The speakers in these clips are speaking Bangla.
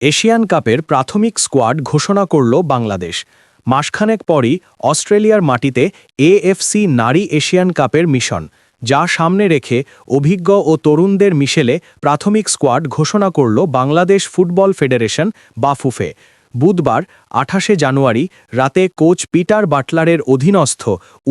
এশিয়ান কাপের প্রাথমিক স্কোয়াড ঘোষণা করল বাংলাদেশ। মাসখানেক পরই অস্ট্রেলিয়ার মাটিতে এএফসি নারী এশিয়ান কাপের মিশন, যা সামনে রেখে অভিজ্ঞ ও তরুণদের মিশেলে প্রাথমিক স্কোয়াড ঘোষণা করল বাংলাদেশ ফুটবল ফেডারেশন বা ফুফে। বুধবার ২৮ জানুয়ারি রাতে কোচ পিটার বাটলারের অধীনস্থ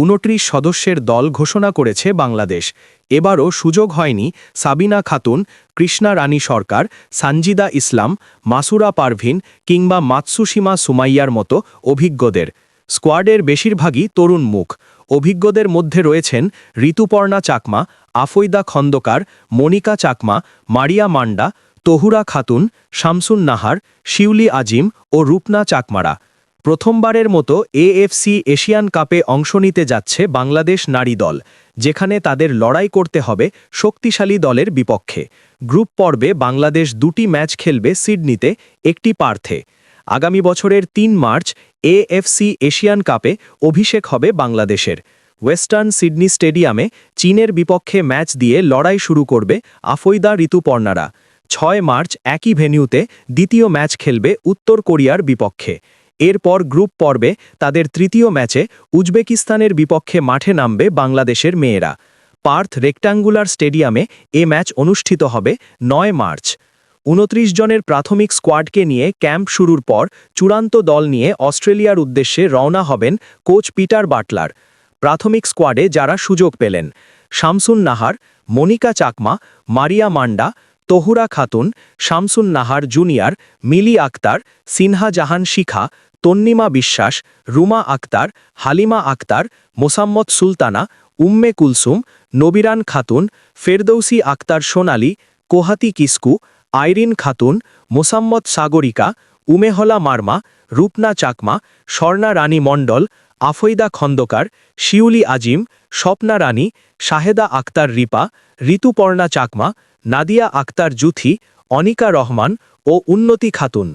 ২৯ সদস্যের দল ঘোষণা করেছে বাংলাদেশ। এবারও সুযোগ হয়নি সাবিনা খাতুন, কৃষ্ণা রানী সরকার, সানজিদা ইসলাম, মাসুরা পারভিন কিংবা মাতসুশিমা সুমাইয়ার মতো অভিজ্ঞদের। স্কোয়াডের বেশিরভাগই তরুণ মুখ। অভিজ্ঞদের মধ্যে রয়েছেন ঋতুপর্ণা চাকমা, আফৈদা খন্দকার, মনিকা চাকমা, মারিয়া মান্ডা, তহুরা খাতুন, শামসুন নাহার, শিউলি আজিম ও রূপনা চাকমারা। প্রথমবারের মতো এএফসি এশিয়ান কাপে অংশ নিতে যাচ্ছে বাংলাদেশ নারী দল, যেখানে তাদের লড়াই করতে হবে শক্তিশালী দলের বিপক্ষে। গ্রুপ পর্বে বাংলাদেশ ২টি ম্যাচ খেলবে সিডনিতে, একটি পার্থে। আগামী বছরের ৩ মার্চ এএফসি এশিয়ান কাপে অভিষেক হবে বাংলাদেশের। ওয়েস্টার্ন সিডনি স্টেডিয়ামে চীনের বিপক্ষে ম্যাচ দিয়ে লড়াই শুরু করবে আফৈদা ঋতুপর্ণারা। ৬ মার্চ একই ভেন্যুতে দ্বিতীয় ম্যাচ খেলবে উত্তর কোরিয়ার বিপক্ষে। এরপর গ্রুপ পর্বে তাদের তৃতীয় ম্যাচে উজবেকিস্তানের বিপক্ষে মাঠে নামবে বাংলাদেশের মেয়েরা। পার্থ রেক্ট্যাঙ্গুলার স্টেডিয়ামে এ ম্যাচ অনুষ্ঠিত হবে ৯ মার্চ। ২৯ জনের প্রাথমিক স্কোয়াডকে নিয়ে ক্যাম্প শুরুর পর চূড়ান্ত দল নিয়ে অস্ট্রেলিয়ার উদ্দেশ্যে রওনা হবেন কোচ পিটার বাটলার। প্রাথমিক স্কোয়াডে যারা সুযোগ পেলেন: শামসুন নাহার, মনিকা চাকমা, মারিয়া মান্ডা, তহুরা খাতুন, শামসুন নাহার জুনিয়র, মিলি আক্তার, সিনহা জাহান শিখা, তন্নিমা বিশ্বাস, রুমা আক্তার, হালিমা আক্তার, মোসাম্মত সুলতানা, উম্মে কুলসুম, নবিরান খাতুন, ফেরদৌসি আক্তার সোনালী, কোহাতি কিসকু, আইরিন খাতুন, মোসাম্মত সাগরিকা, উমেহলা মারমা, রূপনা চাকমা, স্বর্ণা রানী মণ্ডল, আফৈদা খন্দকার, শিউলি আজিম, স্বপ্না রানী, শাহেদা আক্তার রিপা, ঋতুপর্ণা চাকমা, নাদিয়া আক্তার জুথি, অনিকা রহমান ও উন্নতি খাতুন।